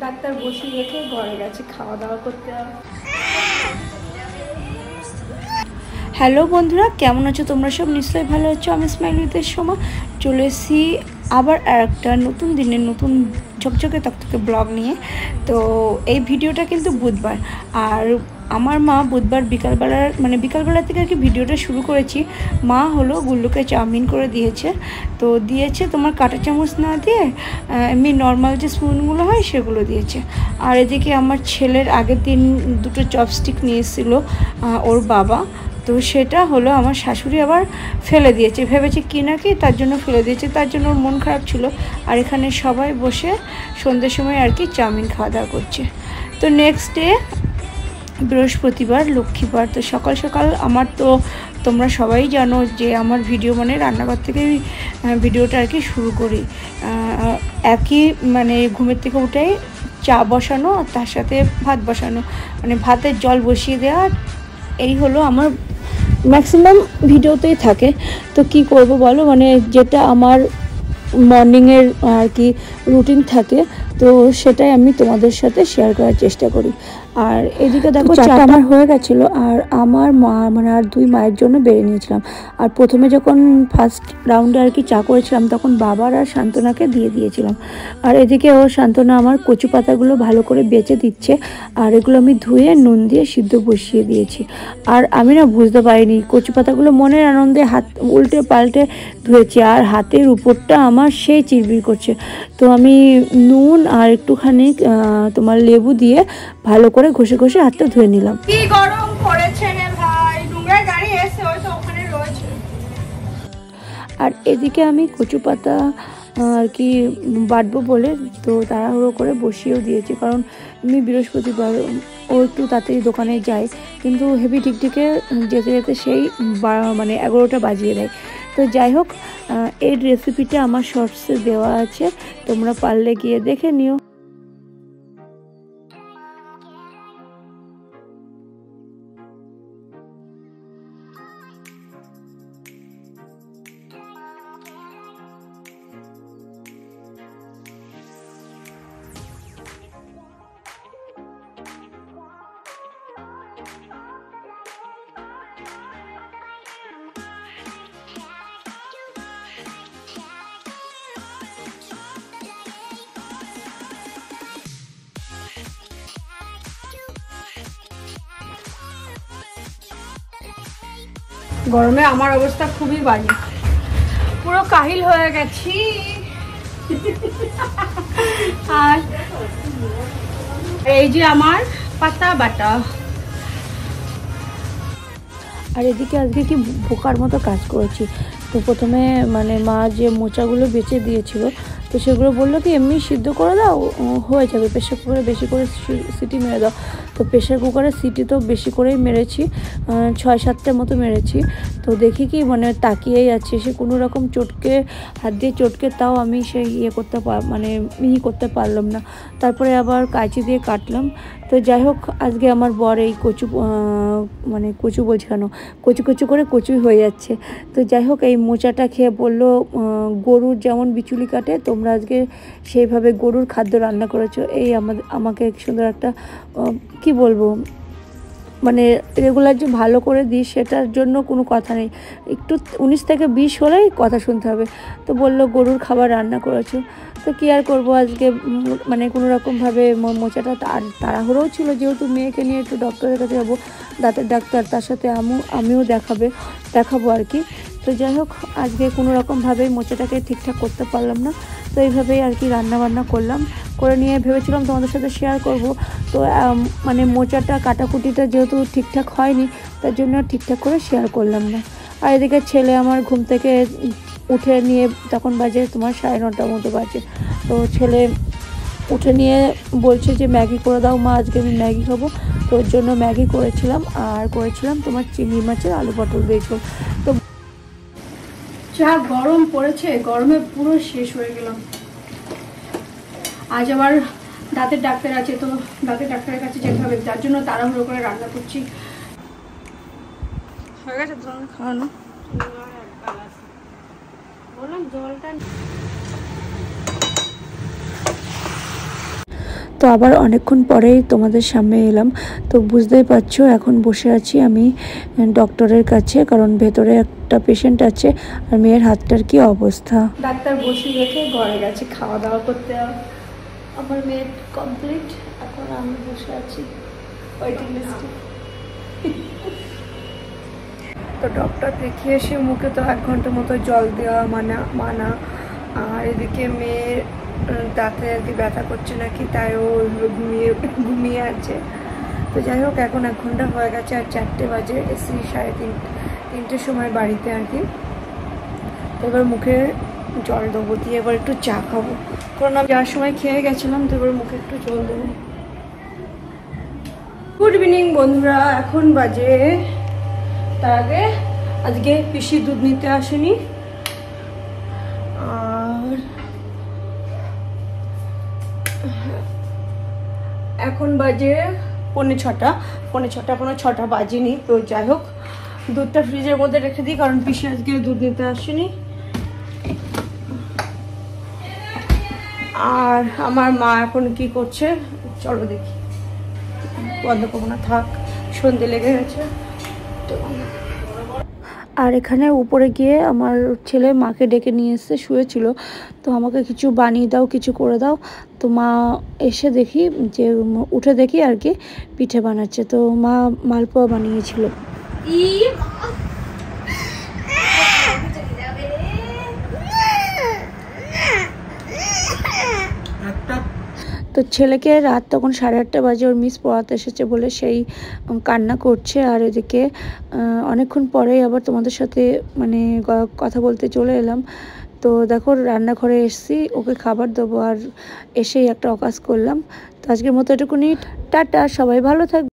Doctor বসিয়ে রেখে ঘরে গেছে খাওয়া দাওয়া করতে হবে। হ্যালো বন্ধুরা, কেমন আছো তোমরা সব? নিশ্চয়ই ভালো আছো। আমি স্মাইল উইথের সময় চলে এসেছি আবার একটা নতুন দিনের নতুন ঝকঝকে তকতকে ব্লগ নিয়ে। তো এই ভিডিওটা কিন্তু বুধবার, আর আমার মা বুধবার বিকালবেলা থেকে আর কি ভিডিওটা শুরু করেছি। মা হলো গুল্লুকে চাউমিন করে দিয়েছে। তো দিয়েছে তোমার কাঁটা চামচ না দিয়ে এমনি নর্মাল যে স্পুনগুলো হয় সেগুলো দিয়েছে। আর এদিকে আমার ছেলের আগের দিন দুটো চপস্টিক নিয়ে এসেছিলো ওর বাবা, তো সেটা হলো আমার শাশুড়ি আবার ফেলে দিয়েছে, ভেবেছে কি না কি তার জন্য ফেলে দিয়েছে, তার জন্য ওর মন খারাপ ছিল। আর এখানে সবাই বসে সন্ধ্যের সময় আর কি চাউমিন খাওয়া দাওয়া করছে। তো নেক্সট ডে বৃহস্পতিবার, লক্ষ্মীবার। তো সকাল সকাল আমার তো তোমরা সবাই জানো যে আমার ভিডিও মানে রান্নাঘর থেকেই ভিডিওটা আর কি শুরু করি। একই মানে ঘুমের থেকে উঠেই চা বসানো, তার সাথে ভাত বসানো, মানে ভাতের জল বসিয়ে দেওয়া, এই হলো আমার ম্যাক্সিমাম ভিডিওতেই থাকে। তো কি করব বলো, মানে যেটা আমার মর্নিংয়ের আর কি রুটিন থাকে, তো সেটাই আমি তোমাদের সাথে শেয়ার করার চেষ্টা করি। আর এদিকে দেখো চাটা আমার হয়ে গেছিলো, আর আমার মা মানে আর দুই মায়ের জন্য বেড়ে নিয়েছিলাম। আর প্রথমে যখন ফার্স্ট রাউন্ডে আর কি চা করেছিলাম তখন বাবার আর শান্তনাকে দিয়ে দিয়েছিলাম। আর এদিকে ও শান্তনা আমার কচু পাতাগুলো ভালো করে বেচে দিচ্ছে, আর এগুলো আমি ধুয়ে নুন দিয়ে সিদ্ধ বসিয়ে দিয়েছি। আর আমি না বুঝতে পারিনি, কচু পাতাগুলো মনের আনন্দে হাত উল্টে পাল্টে ধুয়েছি, আর হাতের উপরটা আমার সেই চিরবির করছে। তো আমি নুন আর একটুখানি তোমার লেবু দিয়ে ভালো করে ঘষে ঘষে হাতটা ধুয়ে নিলাম। কি গরম পড়েছে রে ভাই, ডুঙ্গার গাড়ি এসে ওই তো ওখানে রয়েছে। আর এদিকে আমি কচু পাতা আর কি বাটবো বলে তো তাড়াহুড়ো করে বসিয়েও দিয়েছি, কারণ আমি বৃহস্পতিবার ও একটু তাড়াতাড়ি দোকানে যায়, কিন্তু হেভি টিকটিকে যেতে যেতে সেই মানে 11টা বাজিয়ে দেয়। তো যাই হোক, এই রেসিপিটা আমার শর্টসে দেওয়া আছে, তোমরা পারলে গিয়ে দেখে নিও। গরমে আমার অবস্থা খুবই বাজে, পুরো কাহিল হয়ে গেছি। আর এই যে আমার পাতা বাটা। আর এদিকে আজকে কি বোকার মতো কাজ করেছি। তো প্রথমে মানে মা যে মোচাগুলো বেচে দিয়েছিল, তো সেগুলো বললো কি এমনি সিদ্ধ করে দাও, হয়ে যাবে, প্রেশার কুকারে বেশি করে সিটি মেরে দাও। তো প্রেশার কুকারে সিটি তো বেশি করেই মেরেছি, 6-7টার মতো মেরেছি। তো দেখি কি মানে তাকিয়েই আছে সে, কোনো রকম চটকে হাত দিয়ে চটকে, তাও আমি সেই মানে মিহি করতে পারলাম না। তারপরে আবার কাঁচি দিয়ে কাটলাম। তো যাই হোক, আজকে আমার বর এই মানে কচু বলছি কেন, কচু কচু করে কচুই হয়ে যাচ্ছে। তো যাই হোক, এই মোচাটা খেয়ে বললো গরুর যেমন বিচুলি কাটে তোমরা আজকে সেইভাবে গরুর খাদ্য রান্না করেছো। এই আমাকে সুন্দর একটা কি বলবো, মানে রেগুলার যে ভালো করে দিই সেটার জন্য কোনো কথা নেই, একটু 19 থেকে 20 হলেই কথা শুনতে হবে। তো বললো গরুর খাবার রান্না করেছো। তো কী আর করবো, আজকে মানে কোনো রকমভাবে মোচাটা তাড়াহুড়োও ছিল, যেহেতু মেয়েকে নিয়ে একটু ডক্টরের কাছে যাবো, দাঁতের ডাক্তার, তার সাথে আমিও দেখাবো আর কি। তো যাই হোক, আজকে কোনো রকমভাবেই মোচাটাকে ঠিকঠাক করতে পারলাম না। তো এইভাবেই আর কি রান্নাবান্না করে নিয়ে ভেবেছিলাম তোমাদের সাথে শেয়ার করব। তো মানে মোচাটা কাটাকুটিটা যেহেতু ঠিকঠাক হয়নি, তার জন্য ঠিকঠাক করে শেয়ার করলাম না। আর এদিকে ছেলে আমার ঘুম থেকে উঠে নিয়ে তখন বাজে তোমার 9:30 মতো বাজে। তো ছেলে উঠে নিয়ে বলছে যে ম্যাগি করে দাও মা, আজকে আমি ম্যাগি খাবো। তো ওর জন্য ম্যাগি করেছিলাম, আর করেছিলাম তোমার চিংড়ি মাছের আলু পটল দিয়ে ঝোল। তো যা গরম পড়েছে, গরমে পুরো শেষ হয়ে গেলাম। আজ আবার দাঁতের ডাক্তার আছে, তো দাঁতের ডাক্তারের কাছে যেতে হবে, যার জন্য তাড়াহুড়ো করে রান্না করছি। হয়ে গেছে তো খাওয়ানো, বললাম জলটা। তো আবার অনেকক্ষণ পরেই তোমাদের সামনে এলাম। তো বুঝতেই পারছো এখন বসে আছি আমি ডক্টরের কাছে, কারণ ভেতরে একটা পেশেন্ট আছে আর মেয়ের হাতটার কি অবস্থা। ডাক্তার বসিয়ে রেখে ঘরে গেছে খাওয়া দাওয়া করতে। আমার মেয়ে কমপ্লিট, এখন আমি বসে আছি ওয়েটিং লিস্টে। তো ডক্টর দেখিয়ে এসে মুখে তো 1 ঘন্টা মতো জল দেওয়া মানা। আর এদিকে মেয়ের দাঁতে আর কি ব্যথা করছে নাকি, তাই ও ঘুমিয়ে আছে। তো যাই হোক এখন 1 ঘন্টা হয়ে গেছে আর 4টে বাজে, এসি 3:30 সময় বাড়িতে আর কি। তো এবার মুখে জল দেবো, দিয়ে এবার একটু চা খাবো, কারণ আমি যাওয়ার সময় খেয়ে গেছিলাম। তো এবার মুখে একটু জল দেবো। গুড ইভিনিং বন্ধুরা, এখন বাজে, তার আগে আজকে পিসি দুধ নিতে আসেনি। আর এখন বাজে 6:45, এখনো 6টা বাজেনি। তো যাই হোক দুধটা ফ্রিজের মধ্যে রেখে দিই, কারণ পিসি আজকে দুধ নিতে আসেনি। আর আমার মা এখন কি করছে চলো দেখি। বন্ধ করবো না, থাক, সন্ধে লেগে গেছে। তো আর এখানে উপরে গিয়ে আমার ছেলে মাকে ডেকে নিয়ে এসে শুয়েছিল, তো আমাকে কিছু বানিয়ে দাও, কিছু করে দাও। তো মা এসে দেখি যে উঠে দেখি আর কি পিঠে বানাচ্ছে। তো মা মালপোয়া বানিয়েছিল। তো ছেলেকে রাত তখন 8:30 বাজে, ওর মিস পড়াতে এসেছে বলে সেই কান্না করছে। আর এদিকে অনেকক্ষণ পরেই আবার তোমাদের সাথে মানে কথা বলতে চলে এলাম। তো দেখো রান্নাঘরে এসেছি, ওকে খাবার দেবো, আর এসেই একটা অকাজ করলাম। তো আজকের মতো এটুকুনি, টাটা, সবাই ভালো থাকবে।